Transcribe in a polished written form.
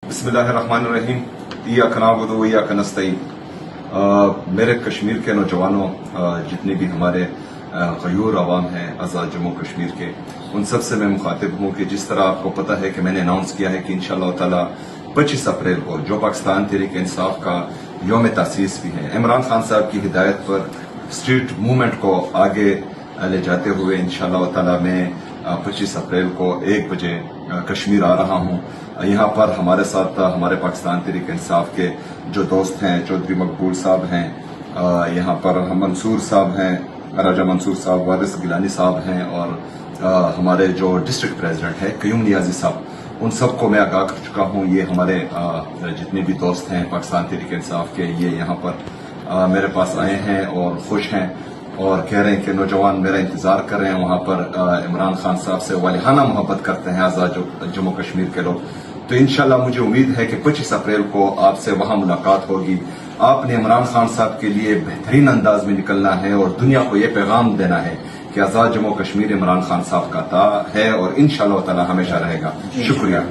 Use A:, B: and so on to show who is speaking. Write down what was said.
A: बिस्मिल्लाहिर्रहमानिर्रहीम। इय्याका नअबुदु व इय्याका नस्तईन। मेरे कश्मीर के नौजवानों, जितने भी हमारे गयूर अवाम हैं आज़ाद जम्मू कश्मीर के, उन सब से मैं मुखातिब हूँ कि जिस तरह आपको पता है कि मैंने अनाउंस किया है कि इंशाअल्लाह ताला 25 अप्रैल को जो पाकिस्तान तहरीक इंसाफ का यौम तासीस भी है, इमरान खान साहब की हिदायत पर स्ट्रीट मूवमेंट को आगे ले जाते हुए इंशाअल्लाह ताला मैं 25 अप्रैल को 1 बजे कश्मीर आ रहा हूँ। यहाँ पर हमारे साथ हमारे पाकिस्तान तहरीक इंसाफ के जो दोस्त हैं, चौधरी मकबूल साहब हैं, यहाँ पर मंसूर साहब हैं, राजा मंसूर साहब, वारिस गिलानी साहब हैं, और हमारे जो डिस्ट्रिक्ट प्रेसिडेंट हैं क्यूम नियाजी साहब, उन सबको मैं आगाह कर चुका हूँ। ये हमारे जितने भी दोस्त हैं पाकिस्तान तहरीक इंसाफ के, ये यहाँ पर मेरे पास आए हैं और खुश हैं और कह रहे हैं कि नौजवान मेरा इंतजार कर रहे हैं। वहाँ पर इमरान खान साहब से वालिहाना मोहब्बत करते हैं आज़ाद जम्मू कश्मीर के लोग। तो इंशाल्लाह मुझे उम्मीद है कि 25 अप्रैल को आपसे वहाँ मुलाकात होगी। आपने इमरान खान साहब के लिए बेहतरीन अंदाज में निकलना है और दुनिया को ये पैगाम देना है कि आज़ाद जम्मू कश्मीर इमरान खान साहब का है और इंशाअल्लाह ताला हमेशा रहेगा। शुक्रिया।